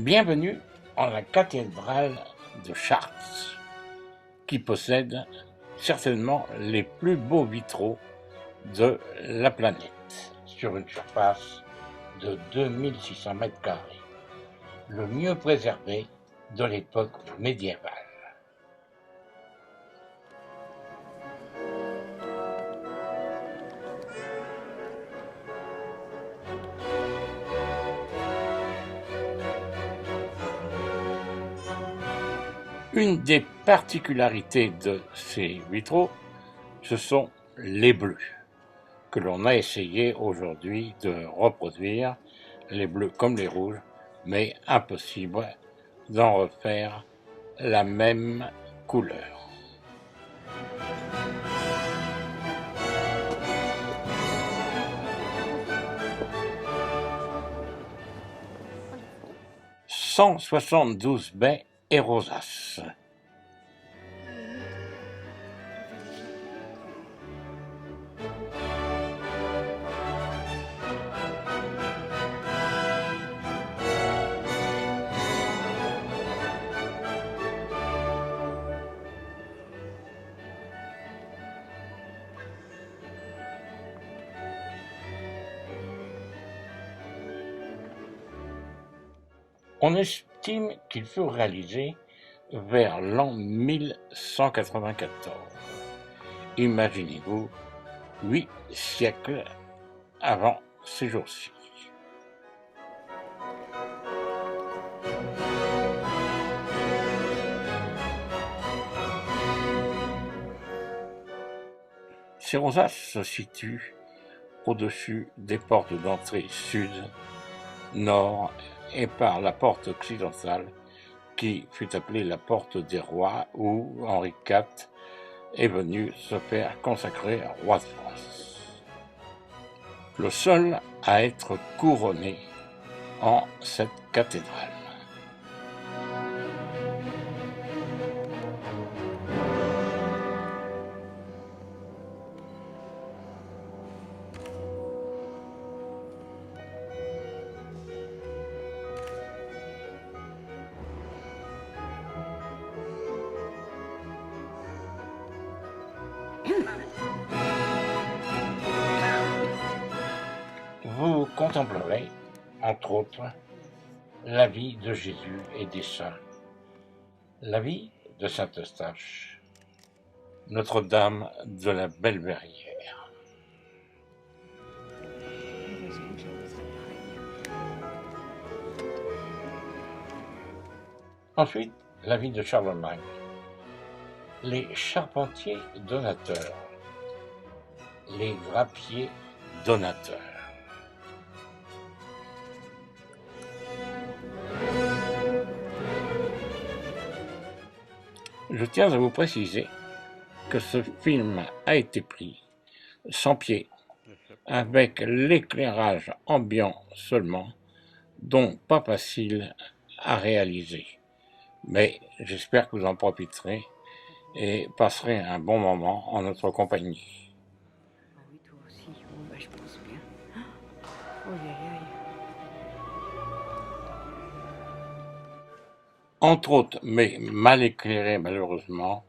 Bienvenue en la cathédrale de Chartres, qui possède certainement les plus beaux vitraux de la planète, sur une surface de 2600 mètres carrés, le mieux préservé de l'époque médiévale. Une des particularités de ces vitraux, ce sont les bleus, que l'on a essayé aujourd'hui de reproduire, les bleus comme les rouges, mais impossible d'en refaire la même couleur. « 172 baies et rosaces. » On estime qu'il fut réalisé vers l'an 1194. Imaginez-vous, 8 siècles avant ces jours-ci. Ces rosaces se situent au-dessus des portes d'entrée sud, nord et par la porte occidentale qui fut appelée la porte des rois où Henri IV est venu se faire consacrer roi de France. Le seul à être couronné en cette cathédrale. Vous contemplerez, entre autres, la vie de Jésus et des saints, la vie de Saint-Eustache, Notre-Dame de la Belle-Verrière. Ensuite, la vie de Charlemagne, les charpentiers donateurs, les drapiers donateurs. Je tiens à vous préciser que ce film a été pris sans pied, avec l'éclairage ambiant seulement, donc pas facile à réaliser. Mais j'espère que vous en profiterez et passerez un bon moment en notre compagnie. Ah oui, toi aussi. Bon, bah, je pense bien. Oh, aïe, aïe. Entre autres, mais mal éclairée malheureusement,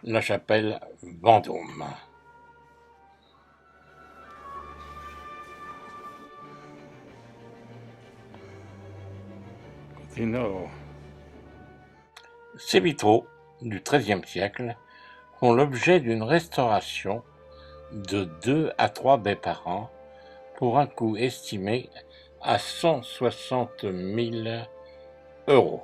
la chapelle Vendôme. Ces vitraux du XIIIe siècle font l'objet d'une restauration de 2 à 3 baies par an pour un coût estimé à 160 000 €.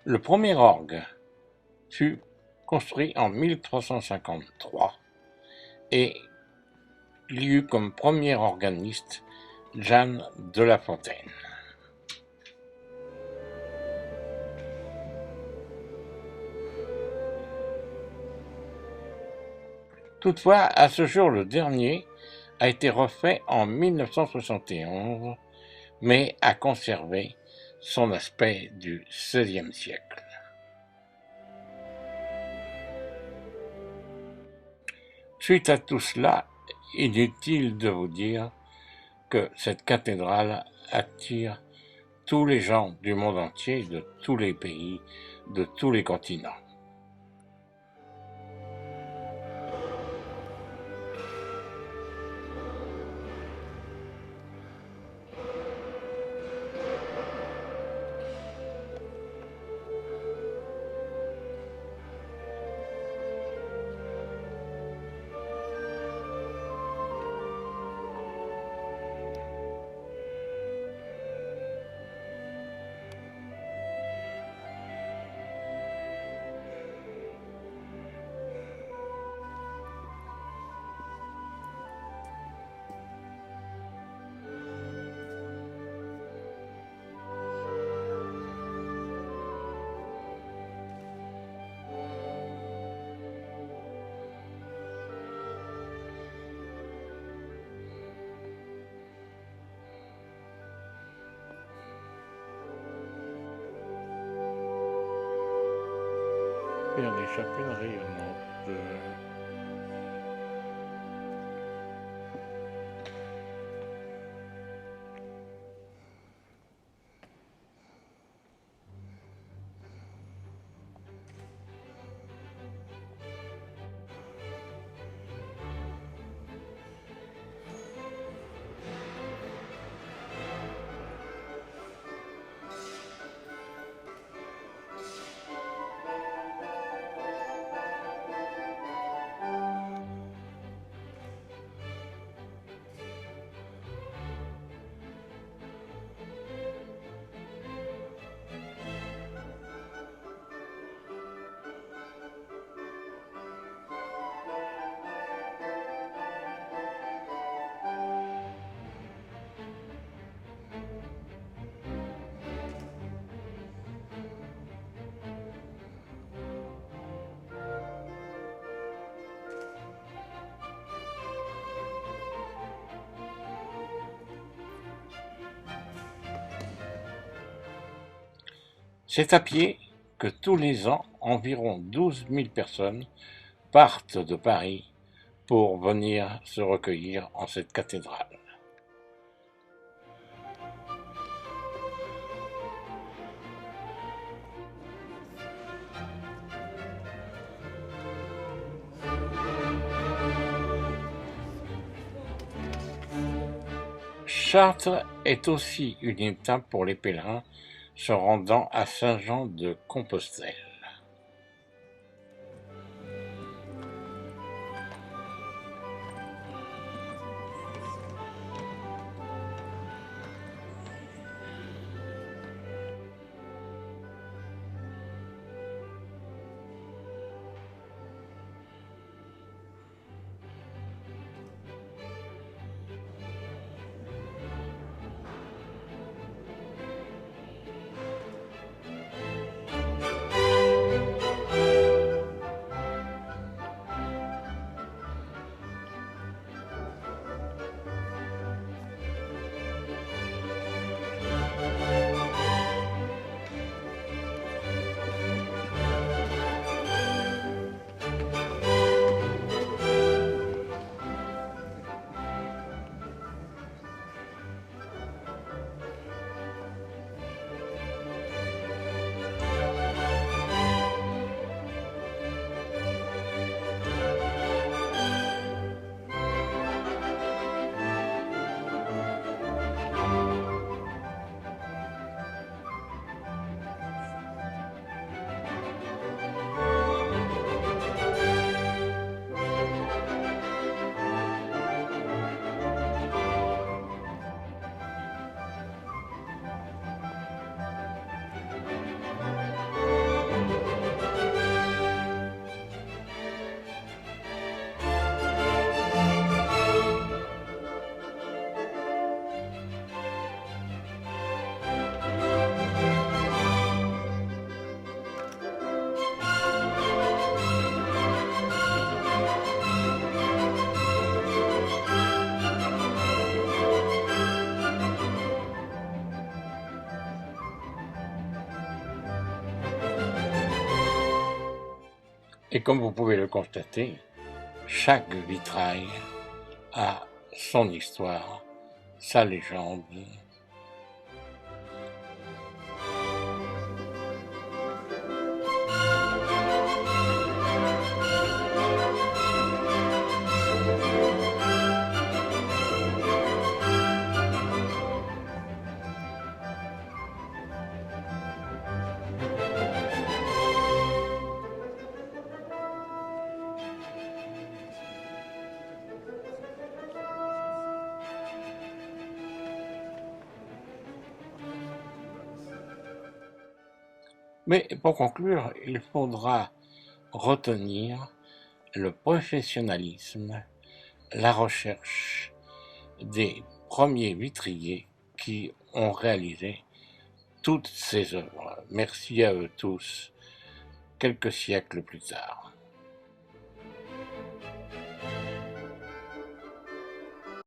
Le premier orgue fut construit en 1353 et il y eut comme premier organiste Jeanne de La Fontaine. Toutefois, à ce jour, le dernier a été refait en 1971, mais a conservé son aspect du XVIe siècle. Suite à tout cela, inutile de vous dire que cette cathédrale attire tous les gens du monde entier, de tous les pays, de tous les continents. Faire des chapelles rayonnantes. C'est à pied que tous les ans, environ 12 000 personnes partent de Paris pour venir se recueillir en cette cathédrale. Chartres est aussi une étape pour les pèlerins se rendant à Saint-Jean-de-Compostelle. Et comme vous pouvez le constater, chaque vitrail a son histoire, sa légende. Mais pour conclure, il faudra retenir le professionnalisme, la recherche des premiers vitriers qui ont réalisé toutes ces œuvres. Merci à eux tous, quelques siècles plus tard.